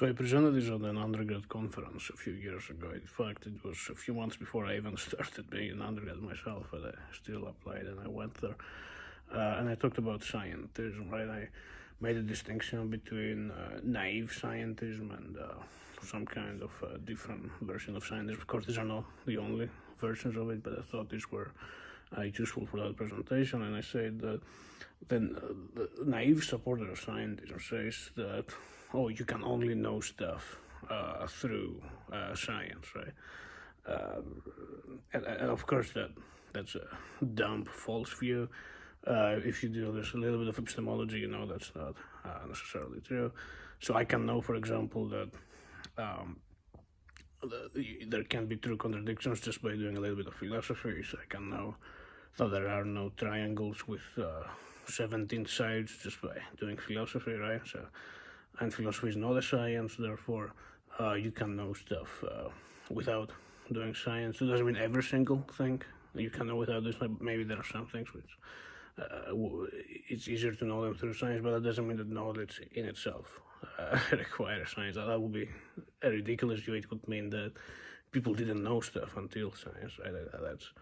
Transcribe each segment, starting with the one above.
So I presented this at an undergrad conference a few years ago. In fact, it was a few months before I even started being an undergrad myself, but I still applied and I went there. And I talked about scientism, right? I made a distinction between naive scientism and some kind of different version of scientism. Of course, these are not the only versions of it, but I thought these were useful for that presentation. And I said that then the naive supporter of scientism says that, oh, you can only know stuff through science, right? And of course, that's a dumb, false view. If you do this a little bit of epistemology, you know that's not necessarily true. So I can know, for example, that there can be true contradictions just by doing a little bit of philosophy. So I can know that there are no triangles with 17 sides just by doing philosophy, right? So, and philosophy is not a science, therefore you can know stuff without doing science. It doesn't mean every single thing you can know without this. Maybe there are some things which it's easier to know them through science, but that doesn't mean that knowledge in itself requires science. That would be a ridiculous view. It would mean that people didn't know stuff until science, right? That's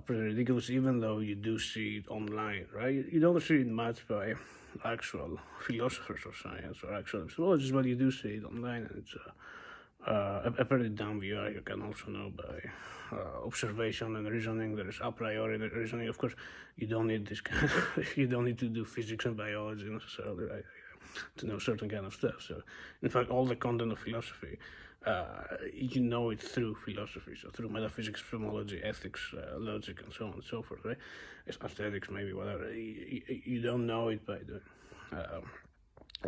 pretty ridiculous, even though you do see it online, right? You don't see it much by actual philosophers of science or actual epistemologists, but you do see it online, and it's a pretty dumb view. You can also know by observation and reasoning. There is a priori reasoning. Of course, you don't need this kind of, you don't need to do physics and biology necessarily, right, to know certain kind of stuff. So, in fact, all the content of philosophy, you know it through philosophy, so through metaphysics, epistemology, ethics, logic, and so on and so forth, right? It's aesthetics, maybe, whatever. You don't know it by doing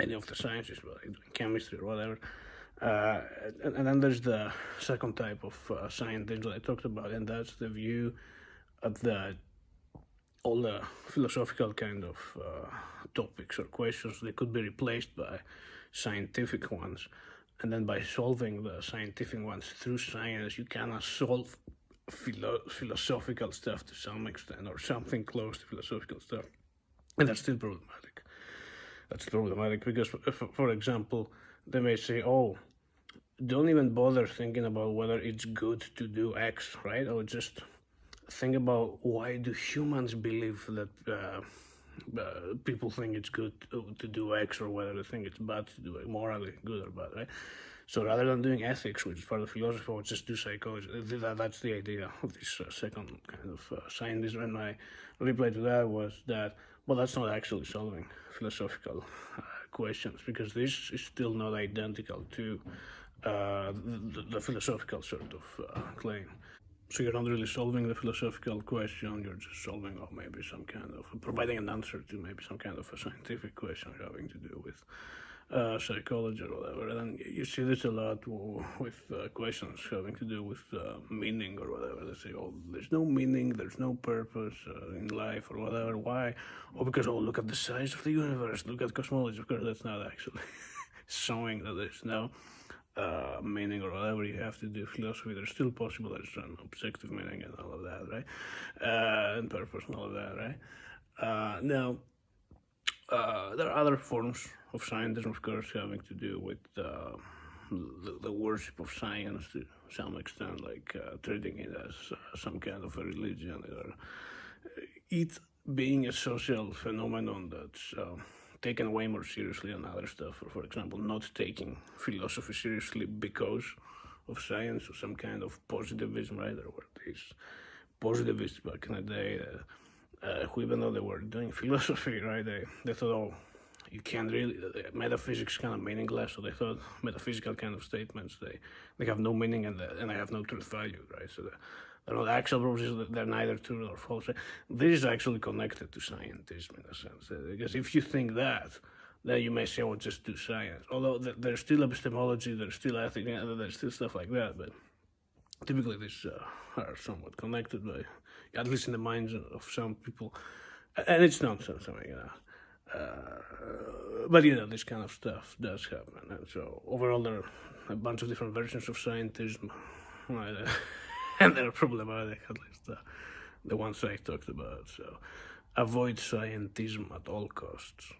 any of the sciences, by doing chemistry or whatever. And then there's the second type of scientism that I talked about, and that's the view that all the philosophical kind of topics or questions, they could be replaced by scientific ones. And then by solving the scientific ones through science, you cannot solve philosophical stuff to some extent, or something close to philosophical stuff. And that's still problematic. That's problematic because, for example, they may say, oh, don't even bother thinking about whether it's good to do X, right? Or just think about why do humans believe that people think it's good to do X, or whether they think it's bad to do it, morally good or bad, right? So rather than doing ethics, which is part of philosophy, or just do psychology, that's the idea of this second kind of scientism. And my reply to that was that, well, that's not actually solving philosophical questions, because this is still not identical to the philosophical sort of claim. So you're not really solving the philosophical question, you're just solving, or maybe some kind of, providing an answer to maybe some kind of a scientific question having to do with psychology or whatever. And then you see this a lot with questions having to do with meaning or whatever. They say, oh, there's no meaning, there's no purpose in life or whatever. Why? Oh, because, oh, look at the size of the universe, look at cosmology. Of course, that's not actually showing that there's no meaning or whatever. You have to do philosophy. There's still possible there's an objective meaning and all of that, right? And purpose and all of that, right? Now, there are other forms of scientism, of course, having to do with the worship of science to some extent, like treating it as some kind of a religion, or it being a social phenomenon that's taken way more seriously than other stuff. For example, not taking philosophy seriously because of science, or some kind of positivism, right? There were these positivists back in the day who, even though they were doing philosophy, right, they thought, oh, you can't really, metaphysics kind of meaningless, so they thought metaphysical kind of statements, they have no meaning and they have no truth value, right? So they're not actual propositions, they're neither true nor false. This is actually connected to scientism in a sense, because if you think that, then you may say, oh, just do science. Although there's still epistemology, there's still ethics, there's still stuff like that, but typically these are somewhat connected, by, at least in the minds of some people. And it's nonsense, I mean, you know. But you know, this kind of stuff does happen, and so overall there are a bunch of different versions of scientism, right? And they're problematic, at least the ones I talked about. So avoid scientism at all costs.